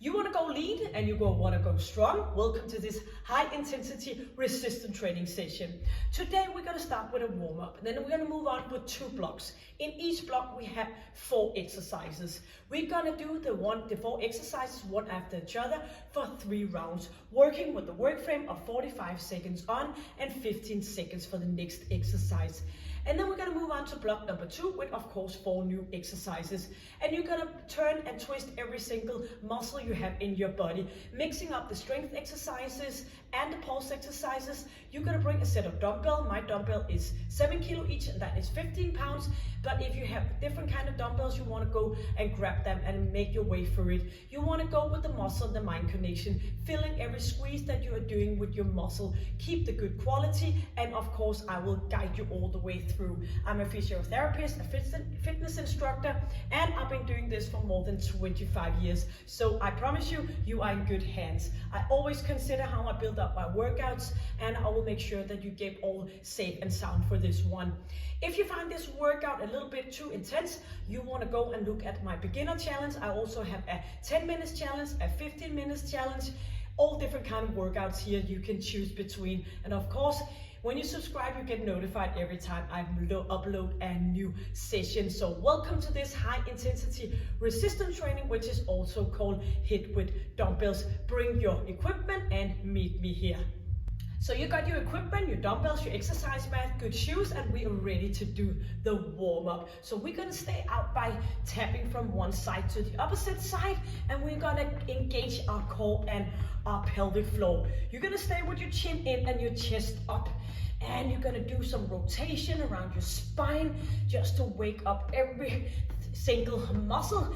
You want to go lean and you want to go strong? Welcome to this high intensity resistance training session. Today we're going to start with a warm up, and then we're going to move on with 2 blocks. In each block we have 4 exercises. We're going to do the 4 exercises one after each other for 3 rounds, working with the work frame of 45 seconds on and 15 seconds for the next exercise. And then we're going to move on to block number 2 with, of course, 4 new exercises. And you're going to turn and twist every single muscle you have in your body, mixing up the strength exercises and the pulse exercises. You're going to bring a set of dumbbell. My dumbbell is 7 kilo each, and that is 15 pounds. But if you have different kind of dumbbells, you want to go and grab them and make your way through it. You want to go with the muscle and the mind connection, feeling every squeeze that you are doing with your muscle. Keep the good quality, and of course I will guide you all the way through. I'm a physiotherapist, a fitness instructor, and I've been doing this for more than 25 years. So I promise you, you are in good hands. I always consider how I build up my workouts, and I will make sure that you get all safe and sound for this one. If you find this workout a little bit too intense, you want to go and look at my beginner challenge. I also have a 10 minutes challenge, a 15 minutes challenge, all different kind of workouts here you can choose between. And of course, when you subscribe, you get notified every time I upload a new session. So welcome to this high intensity resistance training, which is also called Hiit with dumbbells. Bring your equipment and meet me here. So you got your equipment, your dumbbells, your exercise mat, good shoes, and we are ready to do the warm-up. So we're gonna stay out by tapping from one side to the opposite side, and we're gonna engage our core and our pelvic floor. You're gonna stay with your chin in and your chest up, and you're gonna do some rotation around your spine just to wake up every single muscle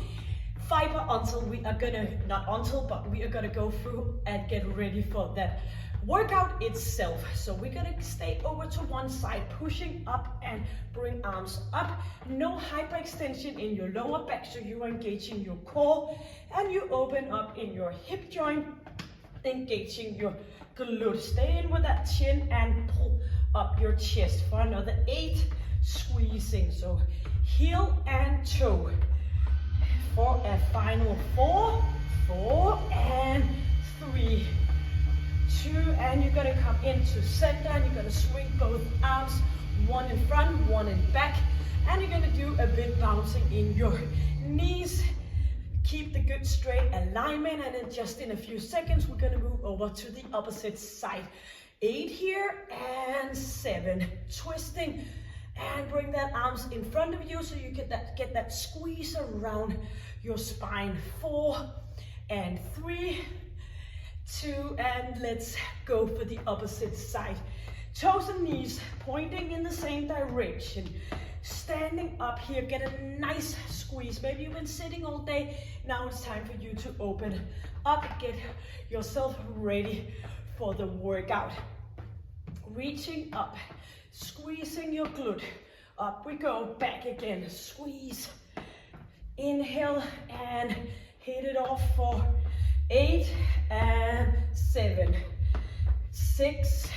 fiber until we are gonna go through and get ready for that workout itself. So we're gonna stay over to one side, pushing up and bring arms up. No hyperextension in your lower back, so you are engaging your core, and you open up in your hip joint, engaging your glute. Stay in with that chin and pull up your chest for another 8, squeezing. So heel and toe for a final 4, and 3, 2, and you're gonna come into center, and you're gonna swing both arms, one in front, one in back, and you're gonna do a bit bouncing in your knees. Keep the good straight alignment, and then just in a few seconds we're gonna move over to the opposite side. 8 here and 7, twisting, and bring that arms in front of you so you get that squeeze around your spine. 4 and 3, 2, and let's go for the opposite side. Toes and knees pointing in the same direction. Standing up here, get a nice squeeze. Maybe you've been sitting all day. Now it's time for you to open up, get yourself ready for the workout. Reaching up, squeezing your glute. Up we go, back again, squeeze. Inhale and hit it off for 8 and 7, 6.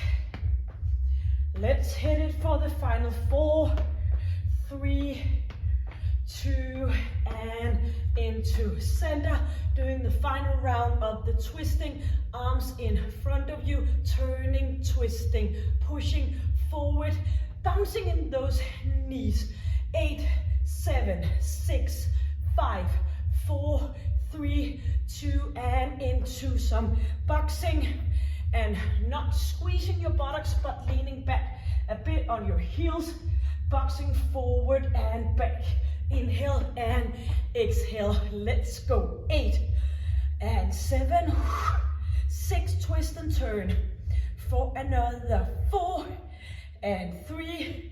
Let's hit it for the final 4, 3, 2, and into center. Doing the final round of the twisting. Arms in front of you, turning, twisting, pushing forward, bouncing in those knees. 8, 7, 6, 5, 4, 3, 2, and into some boxing, and not squeezing your buttocks but leaning back a bit on your heels, boxing forward and back. Inhale and exhale. Let's go. 8 and 7, 6, twist and turn for another 4 and 3,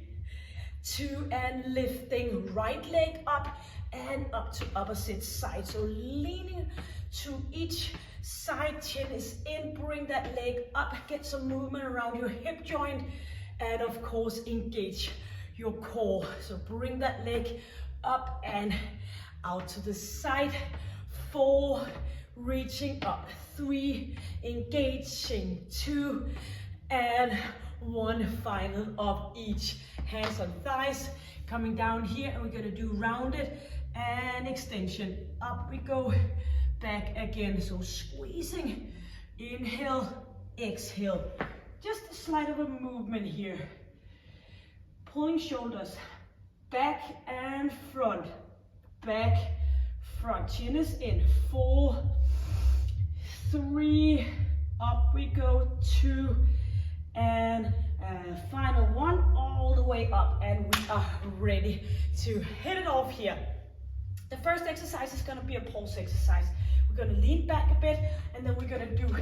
2, and lifting right leg up and up to opposite side. So leaning to each side, chin is in, bring that leg up, get some movement around your hip joint, and of course engage your core. So bring that leg up and out to the side. 4, reaching up. 3, engaging. 2, and 1 final of each. Hands on thighs, coming down here, and we're gonna do rounded and extension. Up we go, back again. So squeezing, inhale, exhale. Just a slight of a movement here. Pulling shoulders back and front, back, front. Chin is in. 4, 3, up we go. 2, and final one, all the way up, and we are ready to hit it off here. The first exercise is going to be a pulse exercise. We're going to lean back a bit, and then we're going to do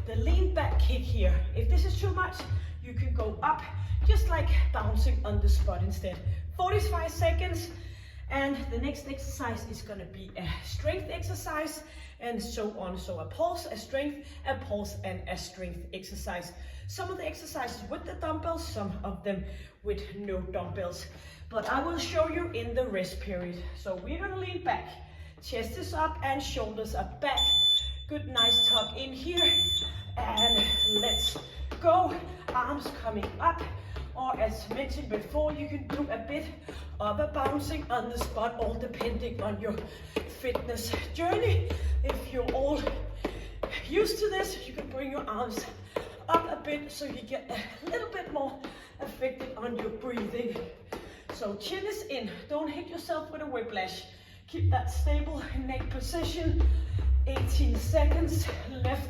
the lean back kick here. If this is too much, you can go up, just like bouncing on the spot instead. 45 seconds, and the next exercise is going to be a strength exercise, and so on. So a pulse, a strength, a pulse, and a strength exercise. Some of the exercises with the dumbbells, some of them with no dumbbells. But I will show you in the rest period. So we're going to lean back. Chest is up and shoulders are back. Good, nice tuck in here. And let's go. Arms coming up. Or as mentioned before, you can do a bit of a bouncing on the spot, all depending on your fitness journey. If you're all used to this, you can bring your arms up a bit so you get a little bit more affected on your breathing. So chin is in, don't hit yourself with a whiplash. Keep that stable neck position. 18 seconds left.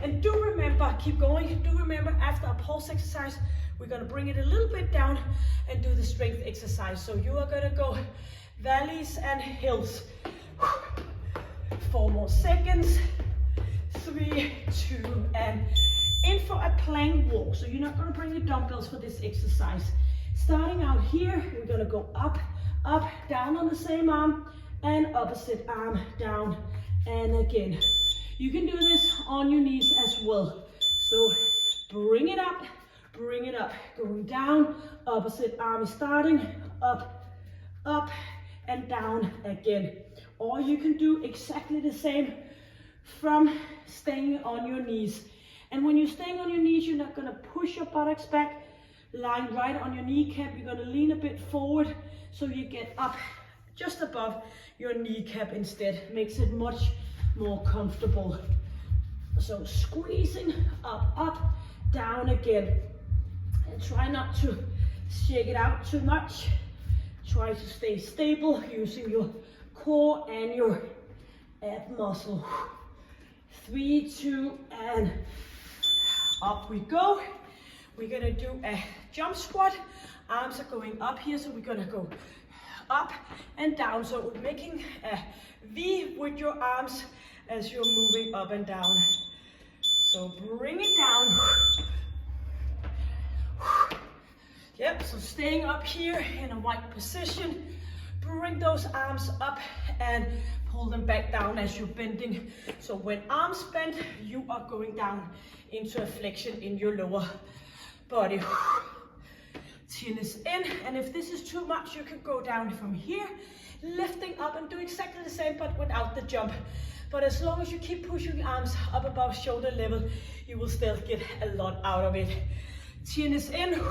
And do remember, keep going, do remember after a pulse exercise, we're gonna bring it a little bit down and do the strength exercise. So you are gonna go valleys and hills. 4 more seconds. 3, 2, and in for a plank walk. So you're not gonna bring your dumbbells for this exercise. Starting out here, we're gonna go up, up, down on the same arm, and opposite arm, down, and again. You can do this on your knees as well. So bring it up, going down, opposite arm starting, up, up, and down again. Or you can do exactly the same from staying on your knees. And when you're staying on your knees, you're not gonna push your buttocks back, lying right on your kneecap. You're gonna lean a bit forward so you get up just above your kneecap instead. Makes it much more comfortable. So squeezing up, up, down again. And try not to shake it out too much. Try to stay stable using your core and your ab muscle. 3, 2, and up we go. We're gonna do a jump squat. Arms are going up here, so we're gonna go up and down. So making a V with your arms as you're moving up and down. So bring it down. Yep, so staying up here in a wide position. Bring those arms up and pull them back down as you're bending. So when arms bend, you are going down into a flexion in your lower body. Chin is in, and if this is too much, you can go down from here, lifting up and do exactly the same, but without the jump. But as long as you keep pushing arms up above shoulder level, you will still get a lot out of it. Chin is in.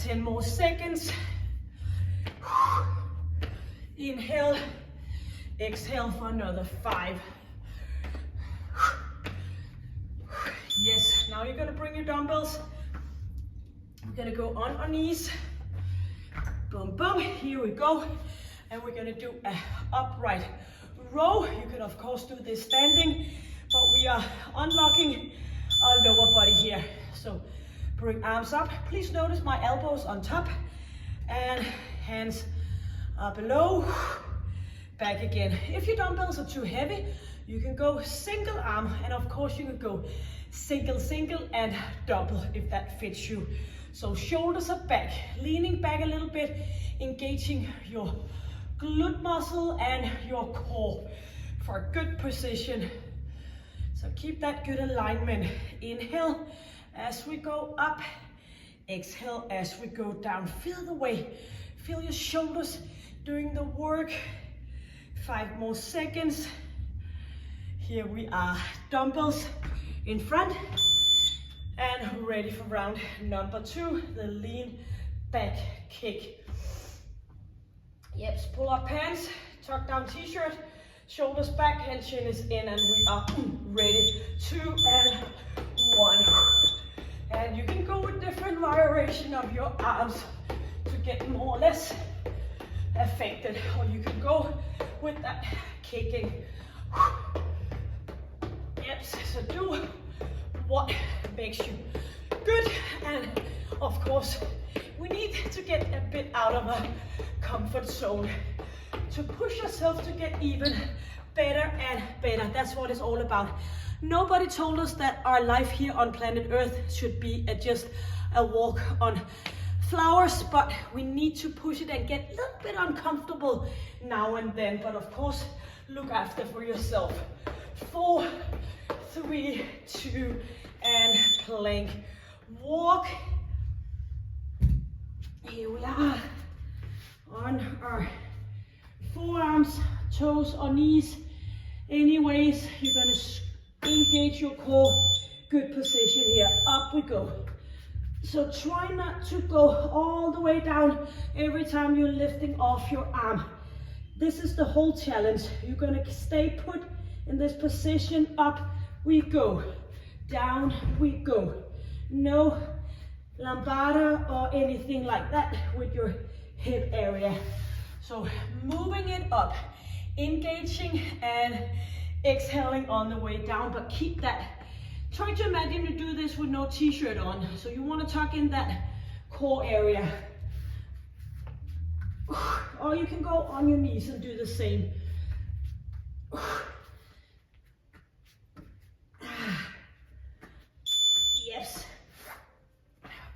10 more seconds. Inhale, exhale for another 5. Yes, now you're gonna bring your dumbbells. We're gonna go on our knees. Boom, boom, here we go. And we're gonna do a upright row. You can of course do this standing, but we are unlocking our lower body here. So bring arms up. Please notice my elbows on top and hands are below. Back again. If your dumbbells are too heavy, you can go single arm, and of course you can go single, single, and double if that fits you. So shoulders are back, leaning back a little bit, engaging your glute muscle and your core for a good position. So keep that good alignment. Inhale as we go up, exhale as we go down. Feel the weight, feel your shoulders doing the work. 5 more seconds. Here we are, dumbbells in front and ready for round number 2, the lean back kick. Yep, pull up pants, tuck down t-shirt, Shoulders back and chin is in, and we are ready. 2 and 1. And you can go with different variation of your arms to get more or less affected, or you can go with that kicking. Yes, so do what makes you good, and of course we need to get a bit out of a comfort zone to push yourself to get even better and better. That's what it's all about. Nobody told us that our life here on planet Earth should be just a walk on flowers, but we need to push it and get a little bit uncomfortable now and then. But of course, look after for yourself. 4, 3, 2, and plank. Walk. Here we are on our forearms, toes or knees. Anyways, you're gonna engage your core. Good position here. Up we go. So try not to go all the way down every time you're lifting off your arm. This is the whole challenge. You're gonna stay put in this position. Up we go. Down we go. No lambada or anything like that with your hip area. So moving it up, engaging and exhaling on the way down, but keep that. Try to imagine you do this with no t-shirt on. So you want to tuck in that core area. Or you can go on your knees and do the same. Yes.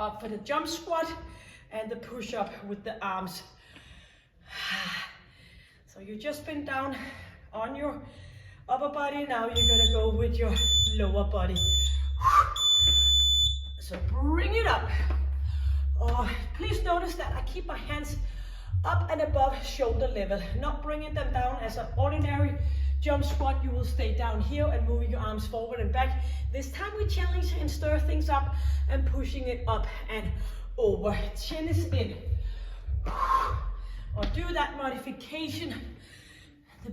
Up for the jump squat and the push up with the arms. So you've just been down on your upper body, now you're gonna go with your lower body. So bring it up. Oh, please notice that I keep my hands up and above shoulder level, not bringing them down as an ordinary jump squat. You will stay down here and moving your arms forward and back. This time we challenge and stir things up and pushing it up and over. Chin is in. Or do that modification. The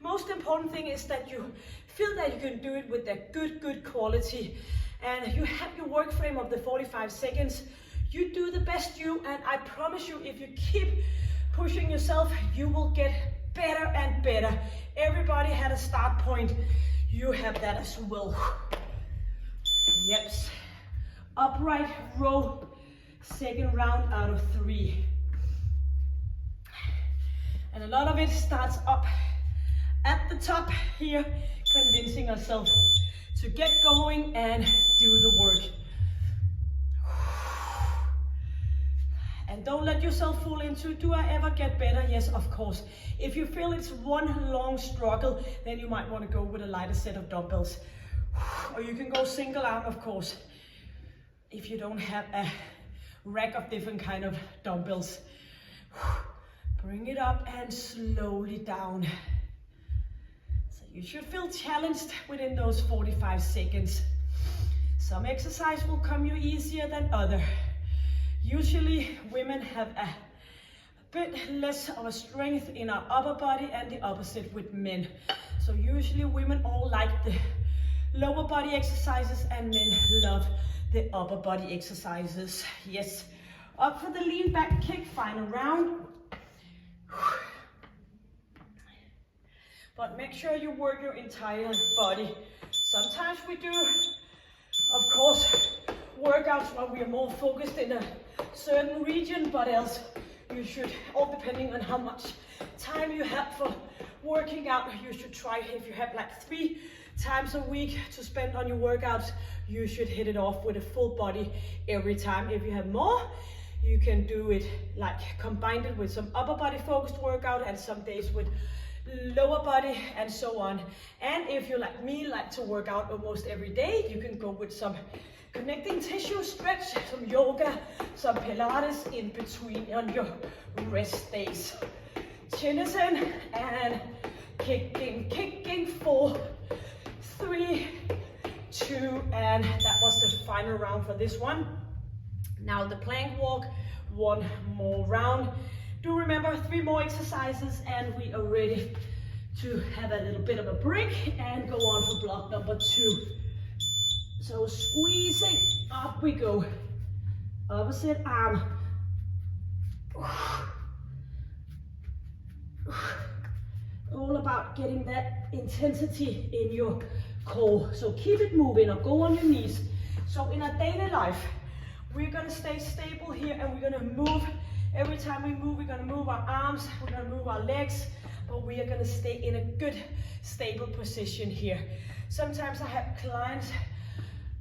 most important thing is that you feel that you can do it with a good quality, and you have your work frame of the 45 seconds. You do the best you, and I promise you, if you keep pushing yourself, you will get better and better. Everybody had a start point. You have that as well. Yep. Upright row, second round out of 3. And a lot of it starts up at the top here, convincing ourselves to get going and do the work. And don't let yourself fall into, do I ever get better? Yes, of course. If you feel it's one long struggle, then you might want to go with a lighter set of dumbbells. Or you can go single arm, of course, if you don't have a rack of different kind of dumbbells. Bring it up and slowly down. So you should feel challenged within those 45 seconds. Some exercise will come you easier than other. Usually women have a bit less of a strength in our upper body, and the opposite with men. So usually women all like the lower body exercises and men love the upper body exercises. Yes. Up for the lean back kick, final round. But make sure you work your entire body. Sometimes we do, of course, workouts where we are more focused in a certain region, but else you should, all depending on how much time you have for working out, you should try, if you have like 3 times a week to spend on your workouts, you should hit it off with a full body every time. If you have more, you can do it like combine it with some upper body focused workout and some days with lower body and so on. And if you like me, like to work out almost every day, you can go with some connecting tissue stretch, some yoga, some Pilates in between on your rest days. Chin is in and kicking, 4, 3, 2, and that was the final round for this one. Now the plank walk, 1 more round. Do remember 3 more exercises and we are ready to have a little bit of a break and go on for block number 2. So squeezing, up we go. Opposite arm. All about getting that intensity in your core. So keep it moving or go on your knees. So in our daily life, we're gonna stay stable here and we're gonna move. Every time we move, we're gonna move our arms, we're gonna move our legs, but we are gonna stay in a good, stable position here. Sometimes I have clients,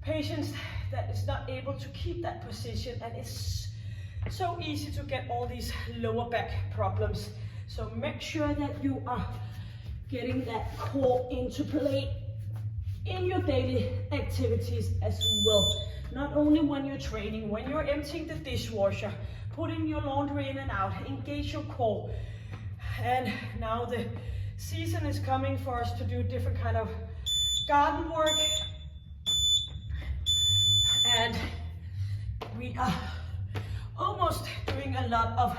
patients that is not able to keep that position, and it's so easy to get all these lower back problems. So make sure that you are getting that core into play in your daily activities as well. Not only when you're training, when you're emptying the dishwasher, putting your laundry in and out, engage your core. And now the season is coming for us to do different kind of garden work. And we are almost doing a lot of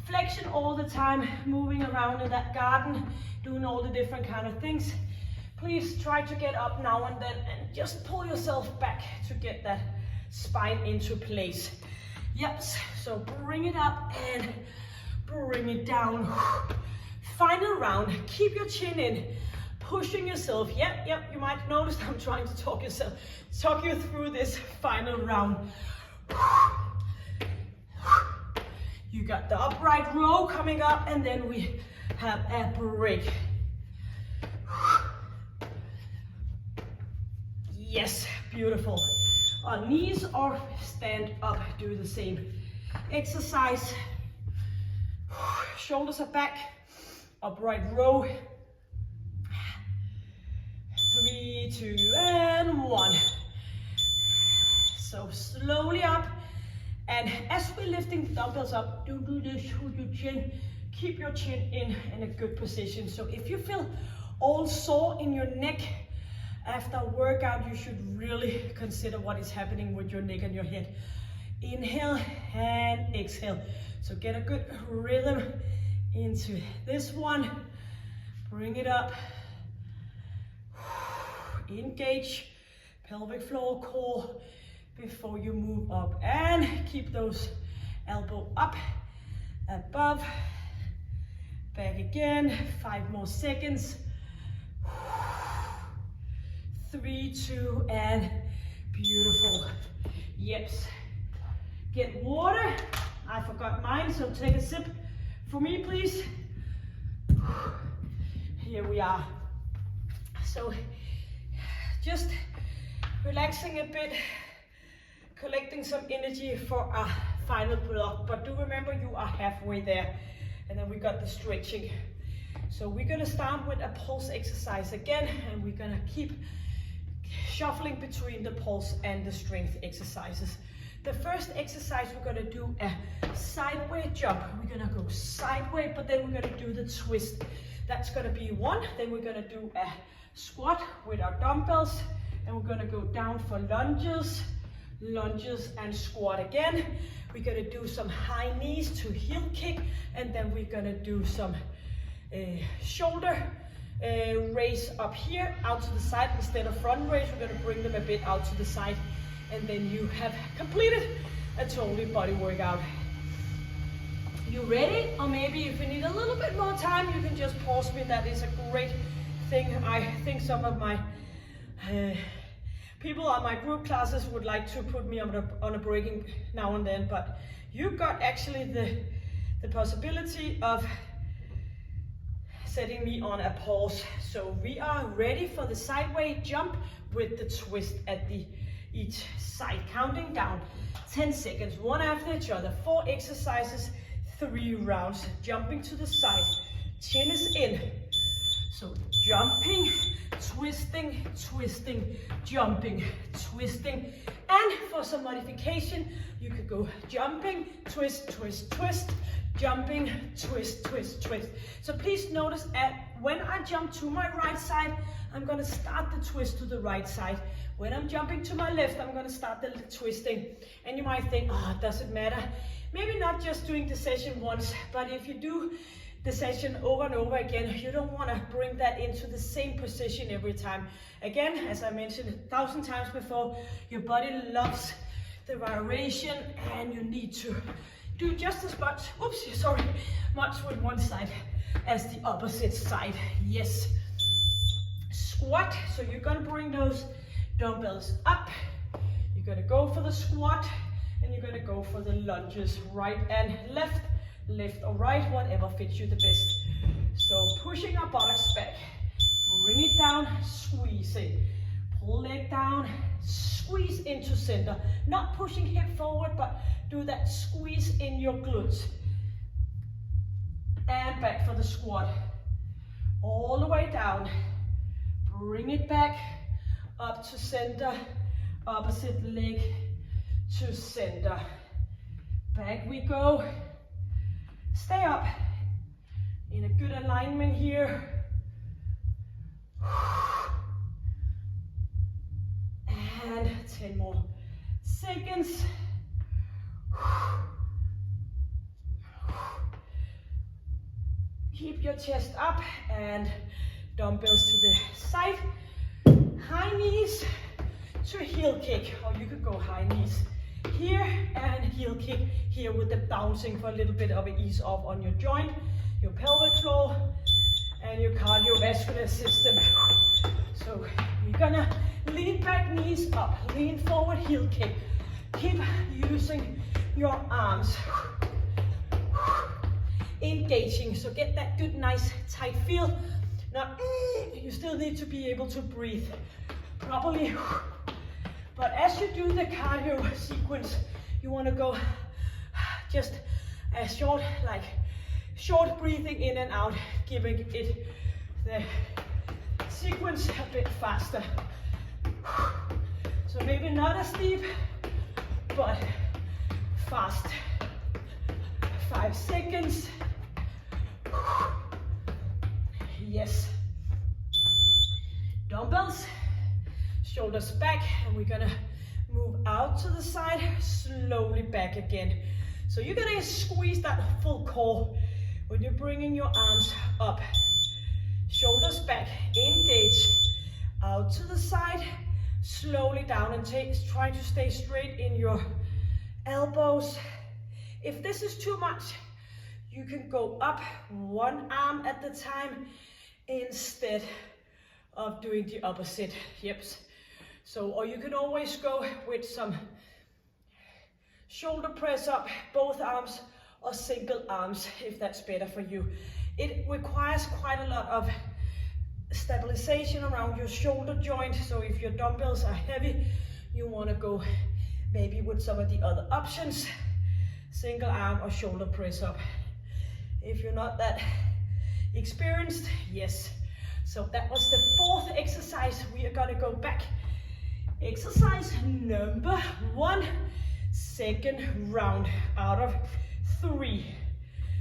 flexion all the time, moving around in that garden, doing all the different kind of things. Please try to get up now and then and just pull yourself back to get that spine into place. Yep, so bring it up and bring it down. Final round, keep your chin in, pushing yourself. Yep, you might notice I'm trying to talk you through this final round. You got the upright row coming up, and then we have a break. Yes, beautiful. On knees or stand up, do the same exercise. Shoulders are back, upright row. 3, 2, and 1. So slowly up. And as we're lifting the dumbbells up, do this with your chin. Keep your chin in a good position. So if you feel all sore in your neck after a workout, you should really consider what is happening with your neck and your head. Inhale and exhale. So get a good rhythm into this one. Bring it up. Engage pelvic floor, core before you move up, and keep those elbow up, above, back again. 5 more seconds. 3, 2, and beautiful. Yep. Get water. I forgot mine, so take a sip for me, please. Here we are. So just relaxing a bit, collecting some energy for our final block. But do remember, you are halfway there. And then we got the stretching. So we're gonna start with a pulse exercise again, and we're gonna keep shuffling between the pulse and the strength exercises. The first exercise, we're gonna do a sideways jump. We're gonna go sideways, but then we're gonna do the twist. That's gonna be 1. Then we're gonna do a squat with our dumbbells, and we're gonna go down for lunges, and squat again. We're gonna do some high knees to heel kick, and then we're gonna do some shoulder raise up here, out to the side. Instead of front raise, we're gonna bring them a bit out to the side, and then you have completed a total body workout. You ready? Or maybe if you need a little bit more time, you can just pause me. That is a great thing. I think some of my people on my group classes would like to put me on a breaking now and then, but you got actually the possibility of setting me on a pause. So we are ready for the sideways jump with the twist at each side. Counting down 10 seconds, one after each other. 4 exercises, 3 rounds. Jumping to the side, chin is in. So jumping, twisting, twisting, jumping, twisting. And for some modification, you could go jumping, twist, twist, twist, jumping, twist, twist, twist. So please notice when I jump to my right side, I'm gonna start the twist to the right side. When I'm jumping to my left, I'm gonna start the twisting. And you might think, oh, does it matter? Maybe not just doing the session once, but if you do the session over and over again. You don't want to bring that into the same position every time. Again, as I mentioned 1,000 times before, your body loves the variation, and you need to do just as much, much with one side as the opposite side. Yes. Squat, so you're gonna bring those dumbbells up. You're gonna go for the squat, and you're gonna go for the lunges, right and left or right, whatever fits you the best. So pushing our buttocks back, bring it down, squeeze it, pull leg down, squeeze into center. Not pushing hip forward, but do that squeeze in your glutes. And back for the squat. All the way down. Bring it back up to center. Opposite leg to center. Back we go. Stay up in a good alignment here. And 10 more seconds. Keep your chest up and dumbbells to the side. High knees to heel kick, or you could go high knees here and heel kick here with the bouncing for a little bit of an ease off on your joint, your pelvic floor, and your cardiovascular system. So you're gonna lean back, knees up, lean forward, heel kick. Keep using your arms. Engaging, so get that good, nice, tight feel. Now, you still need to be able to breathe properly. But as you do the cardio sequence, you want to go just as short, like short breathing in and out, giving it the sequence a bit faster. So maybe not as deep, but fast. 5 seconds. Yes. Dumbbells, shoulders back, and we're gonna move out to the side, slowly back again. So you're gonna squeeze that full core when you're bringing your arms up. Shoulders back, engage, out to the side, slowly down, and try to stay straight in your elbows. If this is too much, you can go up one arm at the time instead of doing the opposite hips. So, or you can always go with some shoulder press up, both arms, or single arms if that's better for you. It requires quite a lot of stabilization around your shoulder joint. So if your dumbbells are heavy, you want to go maybe with some of the other options, single arm or shoulder press up. If you're not that experienced, yes. So that was the 4th exercise. We are gonna go back. Exercise number 1, second round out of 3.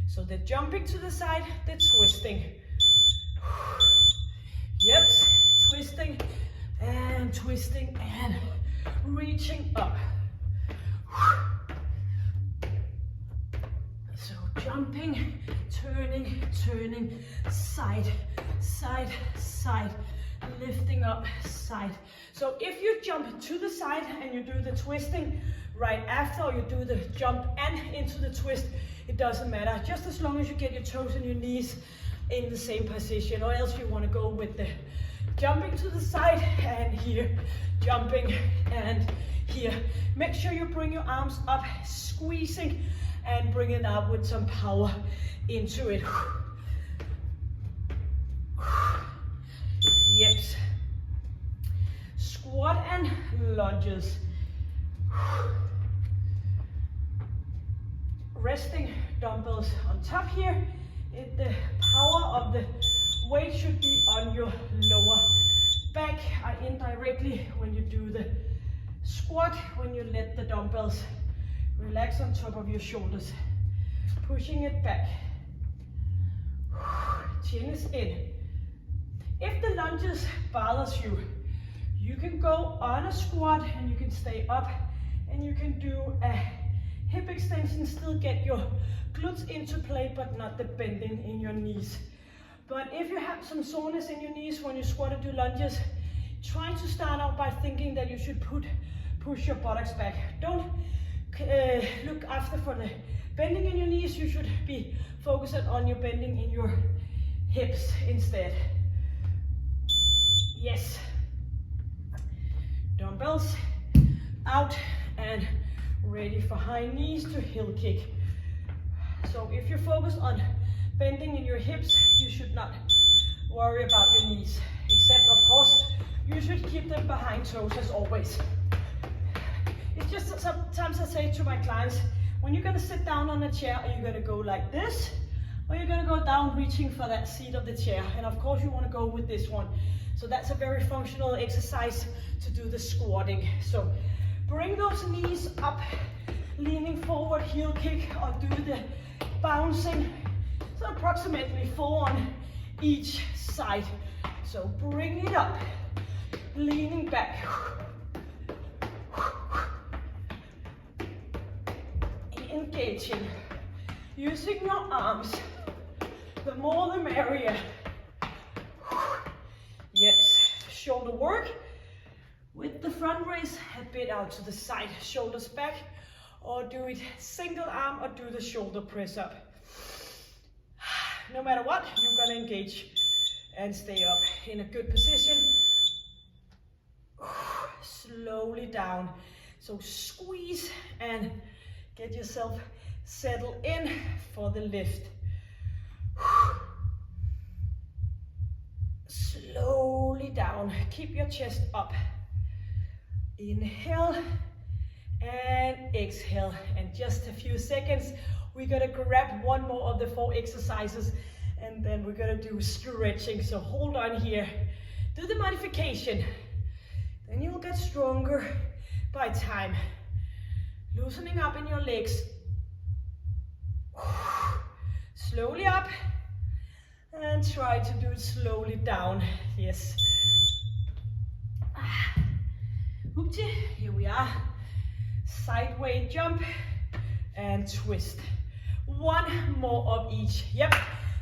So the jumping to the side, the twisting. Yep, twisting and reaching up. So jumping, turning, side, lifting up, side. So if you jump to the side and you do the twisting right after, or you do the jump and into the twist, it doesn't matter, just as long as you get your toes and your knees in the same position, or else you want to go with the jumping to the side and here, jumping and here. Make sure you bring your arms up, squeezing, and bring it up with some power into it. Yes. Squat and lunges. Resting dumbbells on top here. The power of the weight should be on your lower back, indirectly when you do the squat, when you let the dumbbells relax on top of your shoulders. Pushing it back. Chin is in. If the lunges bothers you, you can go on a squat and you can stay up and you can do a hip extensions still get your glutes into play, but not the bending in your knees. But if you have some soreness in your knees when you squat or do lunges, try to start out by thinking that you should push your buttocks back. Don't look after for the bending in your knees. You should be focusing on your bending in your hips instead. Yes. Dumbbells out and ready for high knees to heel kick. So if you're focused on bending in your hips, you should not worry about your knees. Except, of course, you should keep them behind toes as always. It's just that sometimes I say to my clients, when you're gonna sit down on a chair, are you gonna go like this? Or you're gonna go down reaching for that seat of the chair? And of course you wanna go with this one. So that's a very functional exercise to do the squatting. So bring those knees up, leaning forward, heel kick, or do the bouncing. So approximately 4 on each side. So bring it up, leaning back. Engaging, using your arms. The more the merrier. Yes, shoulder work with the front raise, a bit out to the side, shoulders back, or do it single arm or do the shoulder press up. No matter what, you're gonna engage and stay up in a good position. Slowly down. So squeeze and get yourself settled in for the lift. Slowly down. Keep your chest up. Inhale and exhale. And just a few seconds, we're gonna grab one more of the 4 exercises and then we're gonna do stretching. So hold on here. Do the modification. Then you'll get stronger by time. Loosening up in your legs. Slowly up. And try to do it slowly down. Yes. Oopsie, here we are. Sideways jump and twist. One more of each. Yep.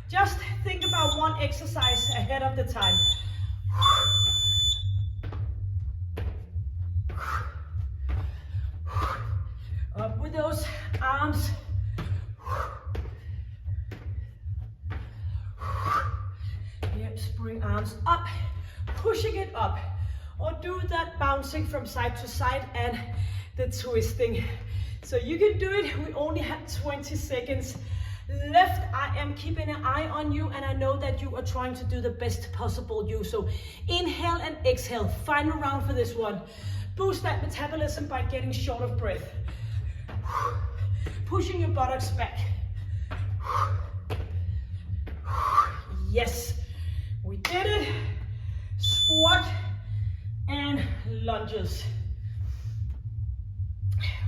Just think about one exercise ahead of the time. Up with those arms. Yep, bring arms up, pushing it up. Or do that bouncing from side to side and the twisting. So you can do it. We only have 20 seconds left. I am keeping an eye on you and I know that you are trying to do the best possible you. So inhale and exhale. Final round for this one. Boost that metabolism by getting short of breath. Pushing your buttocks back. Yes, we did it. Squat and lunges.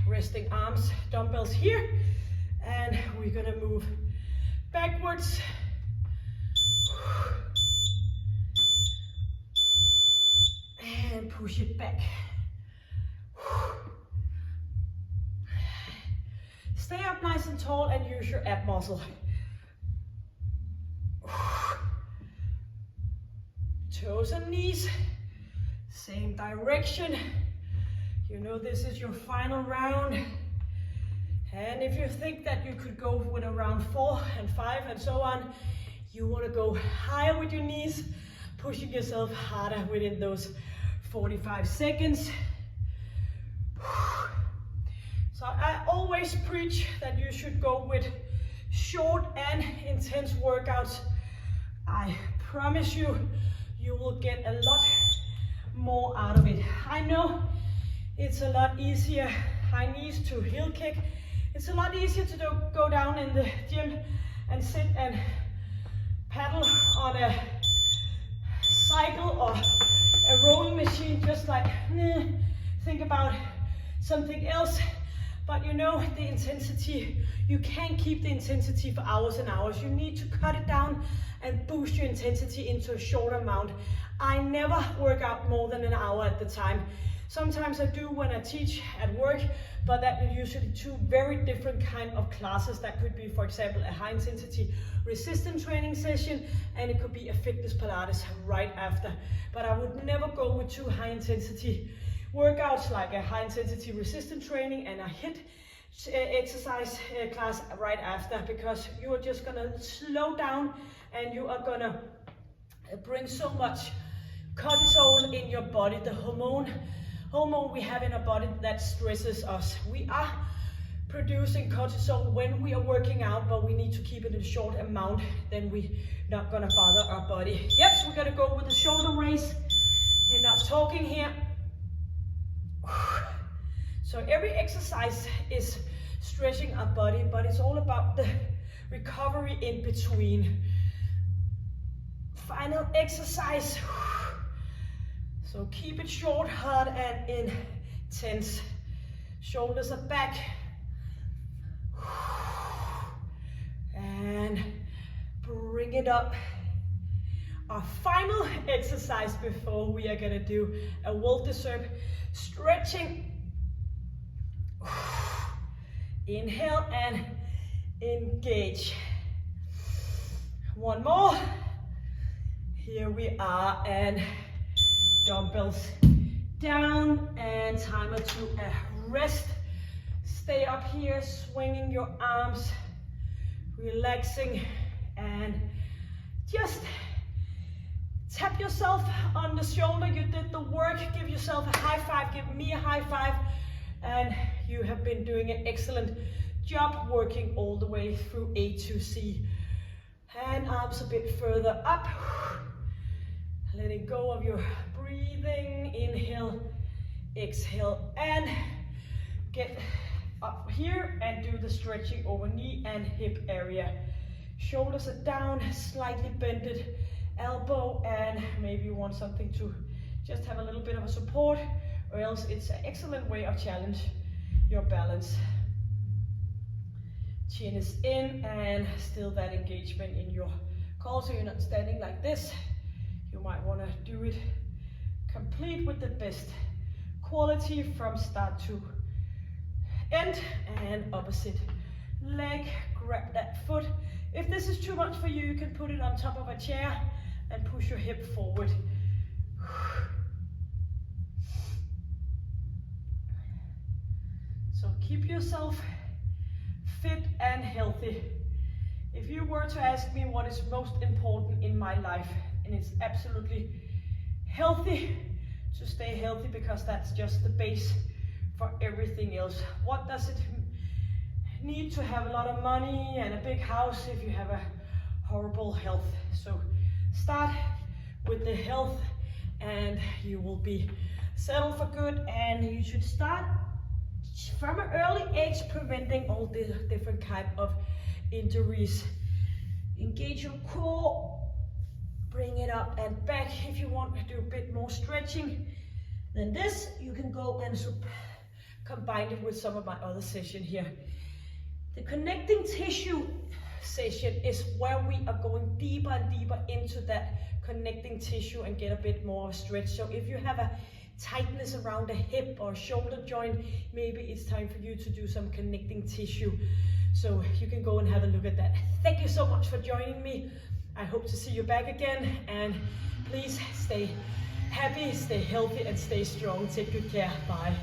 Resting arms, dumbbells here. And we're gonna move backwards. And push it back. Stay up nice and tall and use your ab muscle. Toes and knees, same direction. You know this is your final round. And if you think that you could go with a round 4 and 5 and so on, you want to go higher with your knees, pushing yourself harder within those 45 seconds. So I always preach that you should go with short and intense workouts. I promise you, you will get a lot more out of it. I know it's a lot easier, high knees to heel kick. It's a lot easier to go down in the gym and sit and paddle on a cycle or a rowing machine, just like think about something else. But you know, the intensity, you can't keep the intensity for hours and hours. You need to cut it down and boost your intensity into a shorter amount. I never work out more than an hour at the time. Sometimes I do when I teach at work, but that are usually two very different kind of classes. That could be, for example, a high intensity resistance training session, and it could be a fitness Pilates right after. But I would never go with two high intensity workouts like a high intensity resistance training and a HIIT exercise class right after, because you are just gonna slow down and you are gonna bring so much cortisol in your body, the hormone we have in our body that stresses us. We are producing cortisol when we are working out, but we need to keep it in a short amount, then we're not gonna bother our body. Yep, so we're gonna go with the shoulder raise. Enough talking here. So every exercise is stretching our body, but it's all about the recovery in between. Final exercise. So keep it short, hard, and intense. Shoulders are back. And bring it up. Our final exercise before we are gonna do a well-deserved stretching. Inhale and engage. One more. Here we are, and dumbbells down, and timer to a rest. Stay up here, swinging your arms, relaxing, and just tap yourself on the shoulder. You did the work. Give yourself a high five. Give me a high five. And you have been doing an excellent job working all the way through A to C. And arms a bit further up. Letting go of your breathing. Inhale, exhale, and get up here and do the stretching over knee and hip area. Shoulders are down, slightly bended elbow, and maybe you want something to just have a little bit of a support, or else it's an excellent way of challenge your balance. Chin is in, and still that engagement in your core, so you're not standing like this. You might want to do it complete with the best quality from start to end. And opposite leg, grab that foot. If this is too much for you, you can put it on top of a chair and push your hip forward. So keep yourself fit and healthy. If you were to ask me what is most important in my life, and it's absolutely healthy, to stay healthy, because that's just the base for everything else. What does it need to have a lot of money and a big house if you have a horrible health? So start with the health and you will be settled for good, and you should start from an early age preventing all the different kind of injuries. Engage your core, bring it up and back. If you want to do a bit more stretching than this, you can go and combine it with some of my other session here. The connecting tissue session is where we are going deeper and deeper into that connecting tissue and get a bit more of a stretch. So if you have a tightness around the hip or shoulder joint, maybe it's time for you to do some connecting tissue. So you can go and have a look at that. Thank you so much for joining me. I hope to see you back again, and please stay happy, stay healthy, and stay strong. Take good care. Bye.